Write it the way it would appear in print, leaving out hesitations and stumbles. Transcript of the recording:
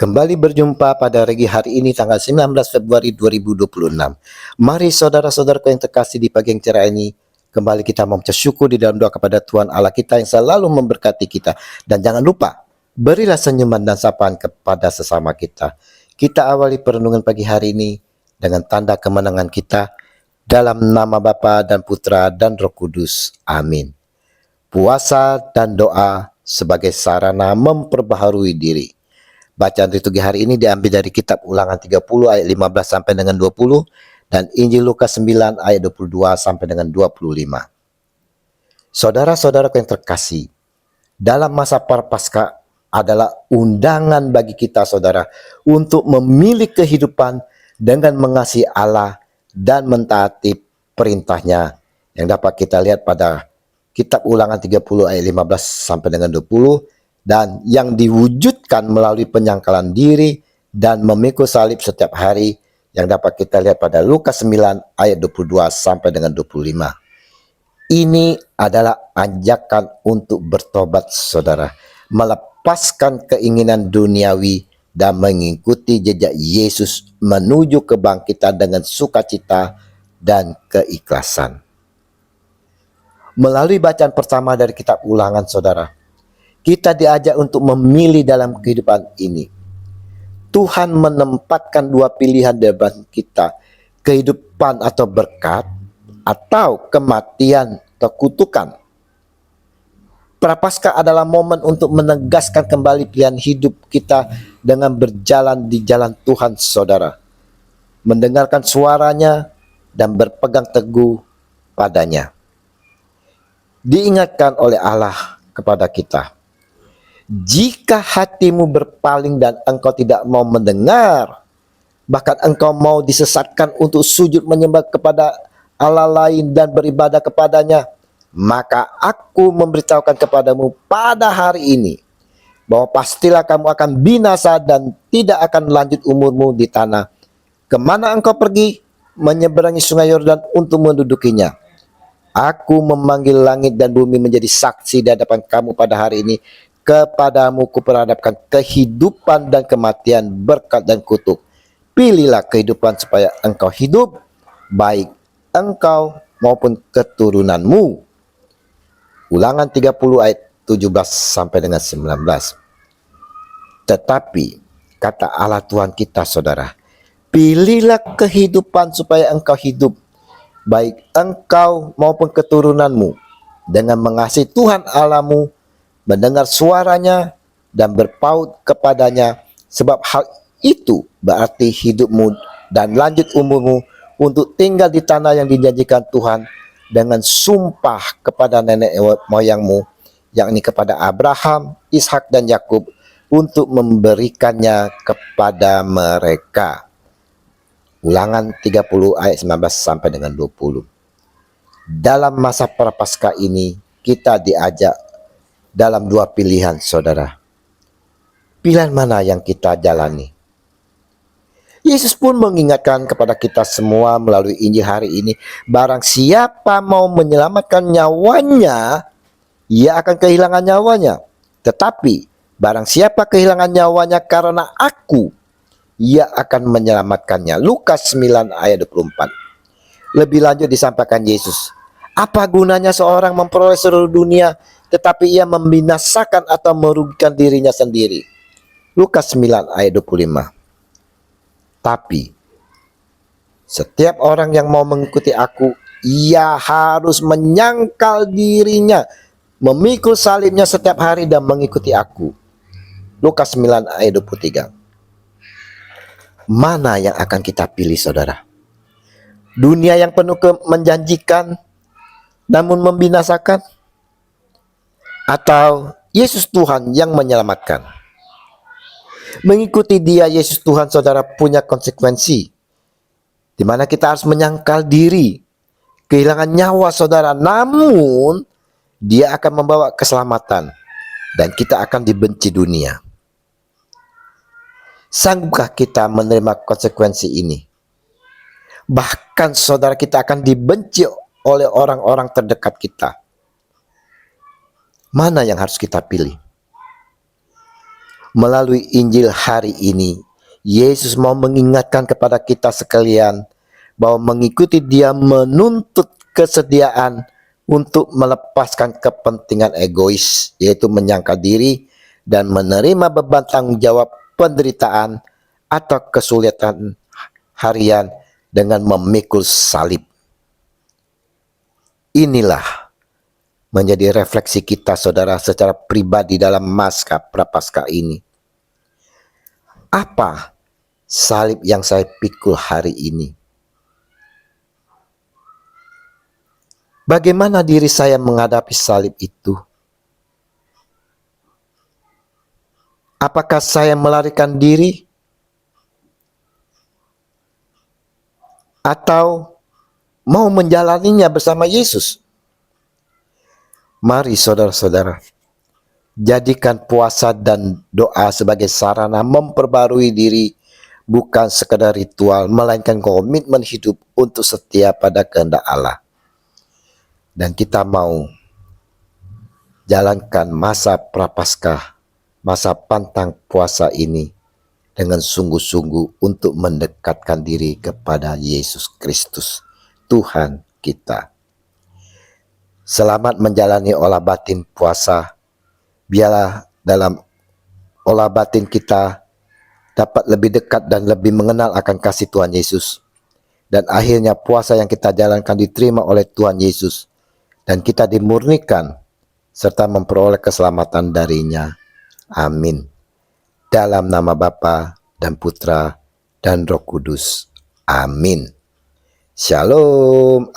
Kembali berjumpa pada hari ini tanggal 19 Februari 2026. Mari saudara-saudaraku yang terkasih, di pagi yang cerah ini kembali kita mengucap syukur di dalam doa kepada Tuhan Allah kita yang selalu memberkati kita. Dan jangan lupa, berilah senyuman dan sapaan kepada sesama kita. Kita awali perenungan pagi hari ini dengan tanda kemenangan kita dalam nama Bapa dan Putra dan Roh Kudus. Amin. Puasa dan doa sebagai sarana memperbaharui diri. Bacaan liturgi hari ini diambil dari kitab Ulangan 30 ayat 15 sampai dengan 20 dan Injil Lukas 9 ayat 22 sampai dengan 25. Saudara-saudara yang terkasih, dalam masa Prapaskah adalah undangan bagi kita saudara untuk memilih kehidupan dengan mengasihi Allah dan mentaati perintahnya yang dapat kita lihat pada kitab Ulangan 30 ayat 15 sampai dengan 20 dan yang diwujudkan melalui penyangkalan diri dan memikul salib setiap hari yang dapat kita lihat pada Lukas 9 ayat 22 sampai dengan 25. Ini adalah ajakan untuk bertobat saudara, melepaskan keinginan duniawi dan mengikuti jejak Yesus menuju kebangkitan dengan sukacita dan keikhlasan. Melalui bacaan pertama dari kitab Ulangan saudara, kita diajak untuk memilih dalam kehidupan ini. Tuhan menempatkan dua pilihan dalam kita, kehidupan atau berkat, atau kematian atau kutukan. Prapaskah adalah momen untuk menegaskan kembali pilihan hidup kita dengan berjalan di jalan Tuhan saudara, mendengarkan suaranya dan berpegang teguh padanya. Diingatkan oleh Allah kepada kita, jika hatimu berpaling dan engkau tidak mau mendengar, bahkan engkau mau disesatkan untuk sujud menyembah kepada Allah lain dan beribadah kepadanya, maka aku memberitahukan kepadamu pada hari ini bahwa pastilah kamu akan binasa dan tidak akan lanjut umurmu di tanah kemana engkau pergi menyeberangi sungai Yordan untuk mendudukinya. Aku memanggil langit dan bumi menjadi saksi di hadapan kamu pada hari ini. Kepadamu kuperhadapkan kehidupan dan kematian, berkat dan kutuk. Pilihlah kehidupan supaya engkau hidup, baik engkau maupun keturunanmu. Ulangan 30 ayat 17 sampai dengan 19. Tetapi kata Allah Tuhan kita saudara, pilihlah kehidupan supaya engkau hidup, baik engkau maupun keturunanmu, dengan mengasihi Tuhan Allahmu, mendengar suaranya dan berpaut kepadanya, sebab hal itu berarti hidupmu dan lanjut umurmu untuk tinggal di tanah yang dijanjikan Tuhan dengan sumpah kepada nenek moyangmu, yakni kepada Abraham, Ishak dan Yakub, untuk memberikannya kepada mereka. Ulangan 30 ayat 19 sampai dengan 20. Dalam masa Prapaskah ini kita diajak dalam dua pilihan saudara. Pilihan mana yang kita jalani? Yesus pun mengingatkan kepada kita semua melalui Injil hari ini, barang siapa mau menyelamatkan nyawanya, ia akan kehilangan nyawanya. Tetapi barang siapa kehilangan nyawanya karena aku, ia akan menyelamatkannya. Lukas 9 ayat 24. Lebih lanjut disampaikan Yesus, apa gunanya seorang memperoleh seluruh dunia tetapi ia membinasakan atau merugikan dirinya sendiri? Lukas 9 ayat 25. Tapi setiap orang yang mau mengikuti aku, ia harus menyangkal dirinya, memikul salibnya setiap hari dan mengikuti aku. Lukas 9 ayat 23. Mana yang akan kita pilih saudara? Dunia yang penuh menjanjikan namun membinasakan, atau Yesus Tuhan yang menyelamatkan? Mengikuti Dia, Yesus Tuhan saudara, punya konsekuensi, di mana kita harus menyangkal diri, kehilangan nyawa saudara, namun Dia akan membawa keselamatan dan kita akan dibenci dunia. Sanggupkah kita menerima konsekuensi ini? Bahkan saudara, kita akan dibenci oleh orang-orang terdekat kita. Mana yang harus kita pilih? Melalui Injil hari ini, Yesus mau mengingatkan kepada kita sekalian bahwa mengikuti Dia menuntut kesediaan untuk melepaskan kepentingan egois, yaitu menyangka diri dan menerima beban tanggung jawab penderitaan atau kesulitan harian dengan memikul salib. Inilah menjadi refleksi kita, saudara, secara pribadi dalam Maskah Prapaskah ini. Apa salib yang saya pikul hari ini? Bagaimana diri saya menghadapi salib itu? Apakah saya melarikan diri? Atau mau menjalaninya bersama Yesus? Mari saudara-saudara, jadikan puasa dan doa sebagai sarana memperbarui diri, bukan sekadar ritual, melainkan komitmen hidup untuk setia pada kehendak Allah. Dan kita mau jalankan masa Prapaskah, masa pantang puasa ini dengan sungguh-sungguh untuk mendekatkan diri kepada Yesus Kristus, Tuhan kita. Selamat menjalani olah batin puasa. Biarlah dalam olah batin kita dapat lebih dekat dan lebih mengenal akan kasih Tuhan Yesus. Dan akhirnya puasa yang kita jalankan diterima oleh Tuhan Yesus. Dan kita dimurnikan serta memperoleh keselamatan darinya. Amin. Dalam nama Bapa dan Putra dan Roh Kudus. Amin. Shalom.